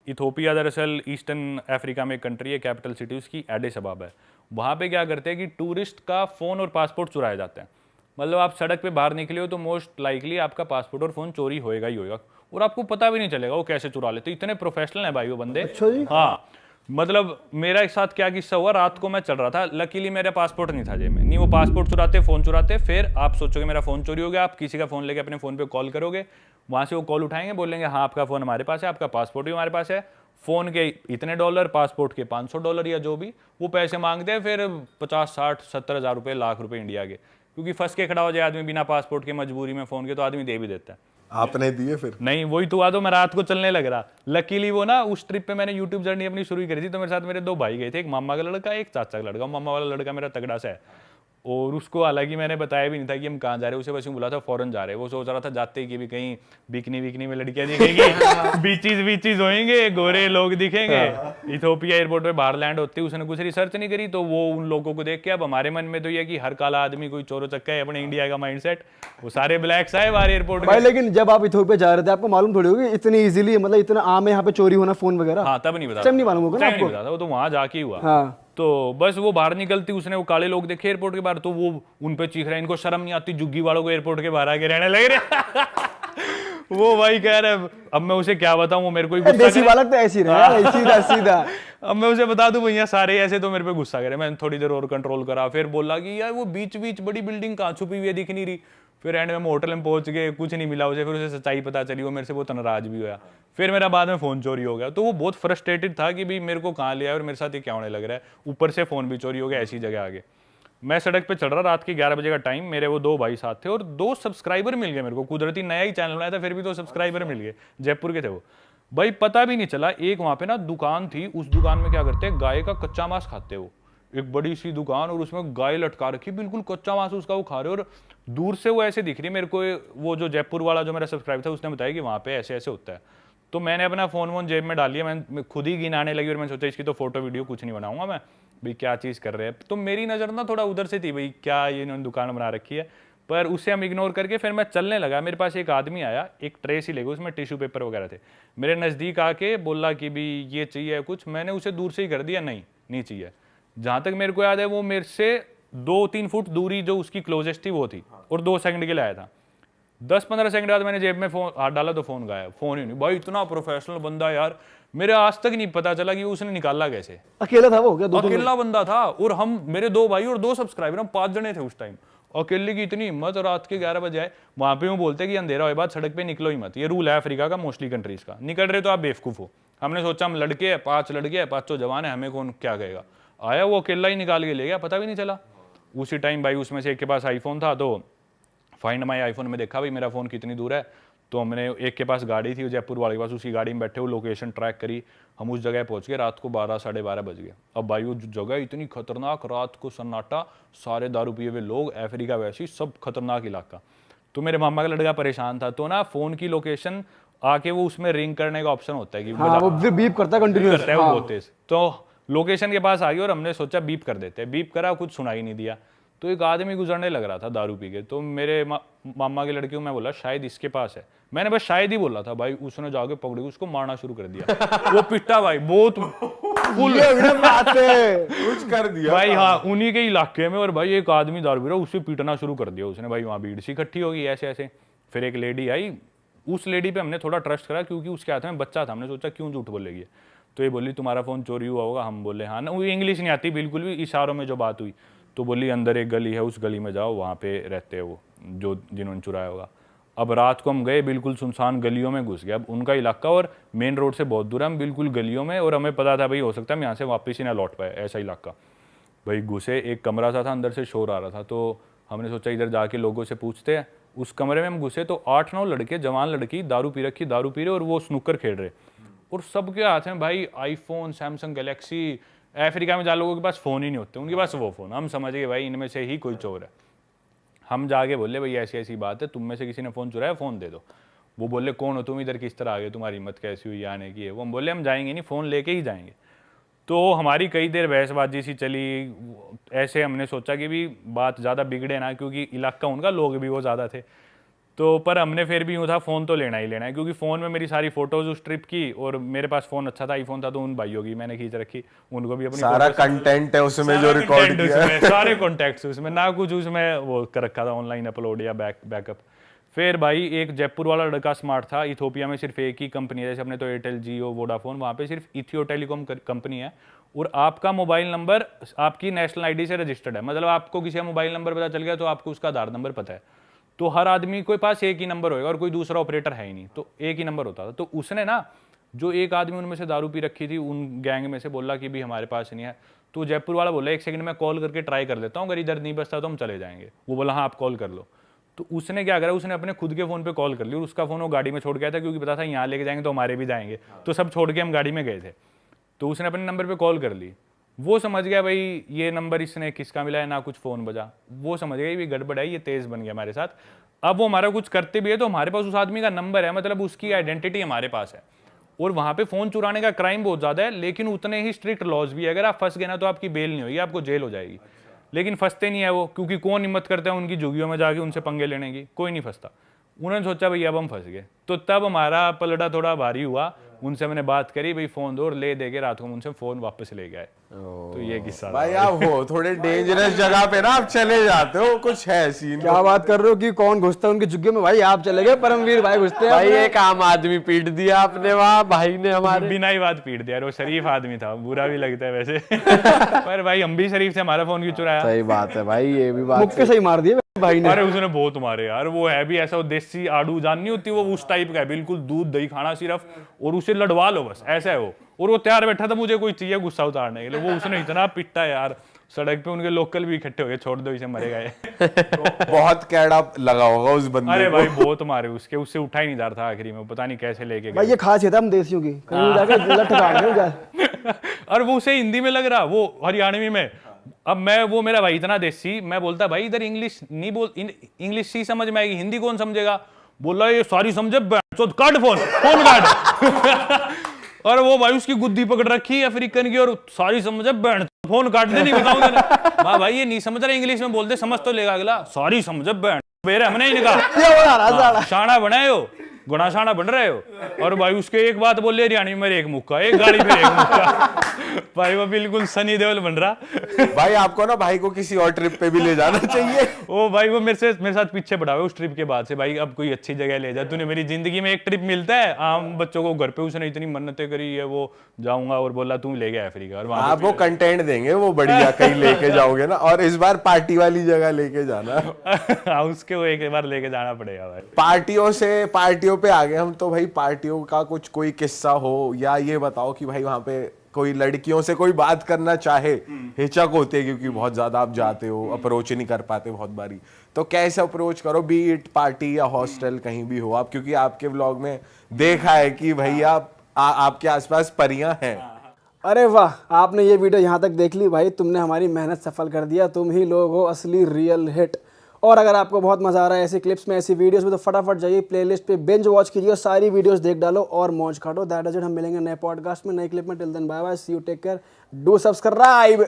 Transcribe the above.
Ethiopia दरअसल eastern Africa में एक कंट्री है, कैपिटल सिटी उसकी एडिस अबाबा है। वहाँ पे क्या करते हैं कि टूरिस्ट का फ़ोन और पासपोर्ट चुराया जाता है। मतलब आप सड़क पे बाहर निकले हो तो मोस्ट लाइकली आपका पासपोर्ट और फ़ोन चोरी होएगा ही होएगा, और आपको पता भी नहीं चलेगा वो कैसे चुरा लेते। इतने प्रोफेशनल हैं भाई वो बंदे। अच्छा जी। हाँ, मतलब मेरा एक साथ क्या किस्सा हुआ, रात को मैं चल रहा था, लकीली मेरा पासपोर्ट नहीं था जेब में। नहीं वो पासपोर्ट चुराते, फ़ोन चुराते, फिर आप सोचोगे मेरा फ़ोन चोरी हो गया, आप किसी का फ़ोन लेके अपने फ़ोन पे कॉल करोगे, वहाँ से वो कॉल उठाएंगे, बोलेंगे हाँ आपका फ़ोन हमारे पास है, आपका पासपोर्ट भी हमारे पास है, फ़ोन के इतने डॉलर, पासपोर्ट के $500 या जो भी वो पैसे मांगते हैं, फिर 50, 60, 70 हज़ार रुपये, लाख रुपये इंडिया के, क्योंकि फंस के खड़ा हो जाए आदमी बिना पासपोर्ट के, मजबूरी में फ़ोन के, तो आदमी दे भी देता है। आपने दिए फिर? नहीं, वही तो हुआ, तो मैं रात को चलने लग रहा। लकीली वो ना उस ट्रिप पे मैंने यूट्यूब जर्नी अपनी शुरू करी थी, तो मेरे साथ मेरे 2 भाई गए थे, एक मामा का लड़का, एक चाचा का लड़का। मामा वाला लड़का मेरा तगड़ा सा है, और उसको हालांकि मैंने बताया भी नहीं था कि हम कहाँ जा रहे हैं, उसे बस यूँ बोला था फॉरेन जा रहे हैं। वो सोच रहा था जाते ही कि भी कहीं बिकनी में लड़कियां दिखेंगी, बीचीज होंगे, गोरे लोग दिखेंगे। इथोपिया एयरपोर्ट पे बाहर लैंड होते ही उसने कुछ रिसर्च नहीं करी, तो वो उन लोगों को देख के, अब हमारे मन में तो ये कि हर काला आदमी कोई चोरो चक्का है, अपने इंडिया का माइंडसेट, वो सारे ब्लैक्स आए बाहर एयरपोर्ट भाई। में। लेकिन जब आप इथोपिया जा रहे थे आपको मालूम थोड़ी होगी इतनी इजीली, मतलब इतना आम है यहाँ पे चोरी होना फोन वगैरह? हाँ, तब नहीं बता, नहीं मालूम होगा ना आपको? वो तो वहां जाके ही हुआ। हाँ। तो बस वो बाहर निकलती, उसने वो काले लोग देखे एयरपोर्ट के बाहर, तो वो उन पे चीख रहा है, इनको शर्म नहीं आती, जुग्गी वालों को एयरपोर्ट के बाहर आके रहने लग रहे। वो भाई कह रहे, अब मैं उसे क्या बताऊं, वो मेरे को ही गुस्सा देसी करे। बालक तो ऐसी रहे, सीधा सीधा। अब मैं उसे बता दूं भैया सारे ऐसे, तो मेरे पे गुस्सा करे। मैंने थोड़ी देर और कंट्रोल करा, फिर बोला कि यार वो बीच बड़ी बिल्डिंग कहाँ छुपी हुई है, दिख नहीं रही। फिर एंड में होटल में पहुंच गए, कुछ नहीं मिला उसे, फिर उसे सच्चाई पता चली, वो मेरे से बहुत नाराज भी हुआ। फिर मेरा बाद में फ़ोन चोरी हो गया, तो वो बहुत फ्रस्ट्रेटेड था कि भाई मेरे को कहाँ लिया और मेरे साथ ये क्या होने लग रहा है, ऊपर से फ़ोन भी चोरी हो गया ऐसी जगह आगे। मैं सड़क पे चल रहा, रात के 11 बजे का टाइम, मेरे वो 2 भाई साथ थे, और 2 सब्सक्राइबर मिल गए मेरे को। कुदरती नया ही चैनल बनाया था, फिर भी 2 सब्सक्राइबर मिल गए, जयपुर के थे वो भाई। पता भी नहीं चला, एक वहाँ पे ना दुकान थी, उस दुकान में क्या करते हैं, गाय का कच्चा मांस खाते वो, एक बड़ी सी दुकान, और उसमें गाय लटका रखी, बिल्कुल कच्चा मांस उसका वो खा रहे, और दूर से वो ऐसे दिख रही मेरे को। वो जो जयपुर वाला जो मेरा सब्सक्राइबर था, उसने बताया कि वहाँ पे ऐसे ऐसे होता है। तो मैंने अपना फ़ोन जेब में डाल लिया, मैं खुद ही गिनाने लगी, और मैंने सोचा इसकी तो फोटो वीडियो कुछ नहीं बनाऊंगा मैं, भाई क्या चीज़ कर रहे हैं। तो मेरी नज़र ना थोड़ा उधर से थी, भाई क्या ये इन्होंने दुकान बना रखी है, पर उसे हम इग्नोर करके फिर मैं चलने लगा। मेरे पास एक आदमी आया, एक ट्रे सी लेगा, उसमें टिश्यू पेपर वगैरह थे, मेरे नज़दीक आके बोला कि भी ये चाहिए कुछ। मैंने उसे दूर से ही कर दिया, नहीं चाहिए। जहाँ तक मेरे को याद है वो मेरे से 2-3 फुट दूरी जो उसकी क्लोजेस्ट थी वो थी, और 2 सेकंड के लिए आया था। 10-15 सेकंड बाद मैंने जेब में फोन हाथ डाला तो फ़ोन गायब, फ़ोन ही नहीं। भाई इतना प्रोफेशनल बंदा यार, मेरे आज तक नहीं पता चला कि उसने निकाला कैसे। अकेला था वो क्या? अकेला बंदा था, और हम मेरे 2 भाई और 2 सब्सक्राइबर, हम 5 जने थे उस टाइम। अकेले की इतनी हिम्मत, और रात के 11 बजे आए। वहाँ पे वो बोलते कि अंधेरा होए बाद सड़क पे निकलो ही मत, ये रूल है अफ्रीका का, मोस्टली कंट्रीज का। निकल रहे तो आप बेवकूफ़ हो। हमने सोचा हम लड़के हैं, 5 लड़के हैं, 5 जवान है, हमें कौन क्या कहेगा। आया वो अकेला ही निकाल के ले गया, पता भी नहीं चला। उसी टाइम भाई उसमें से एक के पास आईफोन था, तो फाइंड माई आईफोन में देखा भाई मेरा फ़ोन कितनी दूर है। तो हमने, एक के पास गाड़ी थी जयपुर वाले के पास, उसी गाड़ी में बैठे वो लोकेशन ट्रैक करी, हम उस जगह पहुंच गए। रात को 12 साढ़े 12 बज गए। अब भाई वो जगह इतनी खतरनाक, रात को सन्नाटा, सारे दारू पिए हुए लोग, अफ्रीका वैसी सब खतरनाक इलाका। तो मेरे मामा का लड़का परेशान था, तो ना फ़ोन की लोकेशन आके वो उसमें रिंग करने का ऑप्शन होता है कि हाँ, वो फिर बीप करता है कंटिन्यूअस, करता है वो बहुत तेज। तो लोकेशन के पास आ गई, और हमने सोचा बीप कर देते हैं। बीप करा, कुछ सुनाई नहीं दिया। तो एक आदमी गुजरने लग रहा था दारू पी के, तो मेरे मामा के लड़के को मैं बोला शायद इसके पास है। मैंने बस शायद ही बोला था भाई, उसने जाके पकड़ के उसको मारना शुरू कर दिया। वो पिटा भाई बहुत फुल कुछ कर दिया भाई। हाँ, उन्हीं के इलाके में, और भाई एक आदमी दारू पी रहा, उसे पीटना शुरू कर दिया उसने। भाई वहाँ भीड़ सी इकट्ठी होगी ऐसे ऐसे। फिर एक लेडी आई, उस लेडी पे हमने थोड़ा ट्रस्ट करा, क्योंकि उसके हाथ में बच्चा था। हमने सोचा क्यों झूठ बोलेगी, तो ये बोली तुम्हारा फ़ोन चोरी हुआ होगा। हम बोले हाँ ना, वो इंग्लिश नहीं आती बिल्कुल भी, इशारों में जो बात हुई। तो बोली अंदर एक गली है, उस गली में जाओ, वहाँ पे रहते हैं वो जो जिन्होंने चुराया होगा। अब रात को हम गए, बिल्कुल सुनसान गलियों में घुस गए। अब उनका इलाका और मेन रोड से बहुत दूर है, हम बिल्कुल गलियों में, और हमें पता था भाई हो सकता है हम यहाँ से वापस ही ना लौट पाए, ऐसा इलाका। भाई घुसे, एक कमरा सा था, अंदर से शोर आ रहा था, तो हमने सोचा इधर जाके लोगों से पूछते हैं। उस कमरे में हम घुसे तो 8-9 लड़के, जवान लड़की, दारू पी रहे, और वो स्नूकर खेल रहे, और सबके हाथ में भाई आईफोन, सैमसंग गैलेक्सी। अफ्रीका में जहाँ लोगों के पास फ़ोन ही नहीं होते, उनके पास वो फ़ोन। हम समझ गए भाई इनमें से ही कोई चोर है। हम जाके बोले भाई ऐसी ऐसी बात है, तुम में से किसी ने फ़ोन चुराया, फ़ोन दे दो। वो बोले कौन हो तुम, इधर किस तरह आ गए, तुम्हारी हिम्मत कैसी हुई आने की है। वो हम बोले हम जाएंगे नहीं, फ़ोन लेके ही जाएंगे। तो हमारी कई देर बहसबाजी सी चली। ऐसे हमने सोचा कि भी बात ज़्यादा बिगड़े ना, क्योंकि इलाका उनका, लोग भी वो ज़्यादा थे। तो पर हमने फिर भी यूँ था फ़ोन तो लेना ही लेना है, क्योंकि फ़ोन में मेरी सारी फोटोज़ उस ट्रिप की, और मेरे पास फ़ोन अच्छा था, आईफोन था, तो उन भाइयों की मैंने खींच रखी, उनको भी अपनी सारा photos- कंटेंट है उसमें जो सारा रिकॉर्ड content किया है। उसमें, सारे कॉन्टैक्ट्स उसमें, ना कुछ उसमें वो कर रखा था ऑनलाइन अपलोड या बैकअप। फिर भाई एक जयपुर वाला लड़का स्मार्ट था, इथोपिया में सिर्फ एक ही कंपनी है, जैसे अपने तो एयरटेल, जियो, वोडाफोन, वहाँ पे सिर्फ इथियो टेलीकॉम कंपनी है, और आपका मोबाइल नंबर आपकी नेशनल आईडी से रजिस्टर्ड है, मतलब आपको किसी का मोबाइल नंबर पता चल गया तो आपको उसका आधार नंबर पता है, तो हर आदमी के पास एक ही नंबर होगा और कोई दूसरा ऑपरेटर है ही नहीं, तो एक ही नंबर होता था। तो उसने ना, जो एक आदमी उनमें से दारू पी रखी थी उन गैंग में से, बोला कि भी हमारे पास नहीं है, तो जयपुर वाला बोला 1 सेकंड में कॉल करके ट्राई कर लेता हूँ, अगर इधर नहीं बचता तो हम चले जाएंगे। वो बोला हाँ आप कॉल कर लो। तो उसने क्या करा, उसने अपने खुद के फ़ोन पे कॉल कर ली, और उसका फ़ोन वो गाड़ी में छोड़ गया था, क्योंकि पता था यहाँ लेके जाएंगे तो हमारे भी जाएंगे, तो सब छोड़ के हम गाड़ी में गए थे। तो उसने अपने नंबर पे कॉल कर ली, वो समझ गया भाई ये नंबर इसने किसका मिला है, ना कुछ फ़ोन बजा, वो समझ गया ये गड़बड़ है, ये तेज़ बन गया हमारे साथ। अब वो हमारा कुछ करते भी है तो हमारे पास उस आदमी का नंबर है, मतलब उसकी आइडेंटिटी हमारे पास है, और वहाँ पे फ़ोन चुराने का क्राइम बहुत ज़्यादा है, लेकिन उतने ही स्ट्रिक्ट लॉज भी है, अगर आप फंस गए ना तो आपकी बेल नहीं होगी, आपको जेल हो जाएगी। लेकिन फंसते नहीं है वो, क्योंकि कौन हिम्मत करता है उनकी झुग्गियों में जाके उनसे पंगे लेने की, कोई नहीं फंसता। उन्होंने सोचा भाई अब हम फंस गए, तो तब हमारा पलड़ा थोड़ा भारी हुआ, उनसे मैंने बात करी भाई फ़ोन दो, और ले दे के रात को उनसे फ़ोन वापस ले गए। तो ये किस्सा था। भाई आप हो थोड़े डेंजरस जगह पे ना, आप चले जाते हो, कुछ है सीन। क्या बात कर रहे हो कि कौन घुसता है उनके झुग्गे में? भाई आप चले गए, परमवीर भाई घुसते हैं भाई अपने। एक आम आदमी पीट दिया आपने वहाँ, भाई ने हमारे। बिना ही बात पीट दिया, वो शरीफ आदमी था, बुरा भी लगता है वैसे पर भाई हम भी शरीफ थे, हमारा फ़ोन क्यों चुराया? सही बात है भाई, ये भी बात मुक्के सही मार दिए भाई ने। अरे उसने बहुत मारे यार, वो है भी ऐसा, वो देसी आड़ू जान नहीं होती, वो उस टाइप का है, बिल्कुल दूध दही खाना सिर्फ, और उसे लड़वा लो बस, ऐसा है वो। और वो तैयार बैठा था मुझे कोई चाहिए गुस्सा उतारने के लिए, वो उसने इतना पिटा यार, सड़क पे उनके लोकल भी इकट्ठे हो गए, छोड़ दो इसे मरेगा ये बहुत कैड़ा लगा होगा उस बंदे अरे को। भाई बहुत मारे उसके, उससे उठा ही नहीं जा रहा था आखिरी में, पता नहीं कैसे लेके भाई गए। ये खासियत है हम देसियों की, कहीं जाके लठ काट दें जा। और वो उसे हिंदी में लग रहा, वो हरियाणवी में। अब मैं, वो मेरा भाई इतना देसी, मैं बोलता भाई इधर इंग्लिश नहीं बोल, इंग्लिश ही समझ में आएगी, हिंदी कौन समझेगा? बोला ये सारी समझे, काट फोन काट और वो भाई उसकी गुद्दी पकड़ रखी है अफ्रीकन की, और सारी समझे बैंड, फोन काट दे, नहीं बताऊं वाह भाई ये नहीं समझ रहा, इंग्लिश में बोलते समझ तो लेगा अगला, सारी समझे बैंड बेरे हमने ही निकाला शाना बनाए हो, गुना शाना बन रहे हो। और भाई उसके एक बात बोल ले हरियाणवी में, एक मुक्का, एक गाड़ी पे एक मुक्का भाई वो बिल्कुल सनी देओल बन रहा भाई आपको ना भाई को किसी और ट्रिप पे भी ले जाना चाहिए। ओ भाई वो मेरे साथ पीछे पड़ा हुआ है उस ट्रिप के बाद से, भाई अब कोई अच्छी जगह ले जा, तूने मेरी जिंदगी में एक ट्रिप मिलता है आम बच्चों को घर पे, उसने इतनी मन्नतें करी है, वो जाऊंगा और बोला तू ले गया अफ्रीका, और वहां आपको कंटेंट देंगे वो बढ़िया, कहीं लेके जाओगे ना, और इस बार पार्टी वाली जगह लेके जाना। उसके वो एक बार लेके जाना पड़ेगा भाई। पार्टियों पे आ गए हम, तो भाई पार्टियों का कुछ कोई किस्सा हो, या ये बताओ कि भाई वहां पे कोई लड़कियों से कोई बात करना चाहे, हिचक होती है क्योंकि बहुत ज्यादा आप जाते हो, अप्रोच नहीं कर पाते बहुत बारी, तो कैसे अप्रोच करो, बी इट पार्टी या हॉस्टल कहीं भी हो आप, क्योंकि आपके व्लॉग में देखा है कि भैया आपके आसपास परियां हैं। अरे वाह, आपने ये वीडियो यहाँ तक देख ली भाई, तुमने हमारी मेहनत सफल कर दिया, तुम ही लोग हो असली रियल हिट। और अगर आपको बहुत मजा आ रहा है ऐसी क्लिप्स में, ऐसी वीडियोस में, तो फटाफट जाइए प्लेलिस्ट पे बिंज वॉच कीजिए, सारी वीडियोस देख डालो और मौज काटो। दैट इज इट, हम मिलेंगे नए पॉडकास्ट में, नई क्लिप में। Till then bye bye, see you, take care, do subscribe.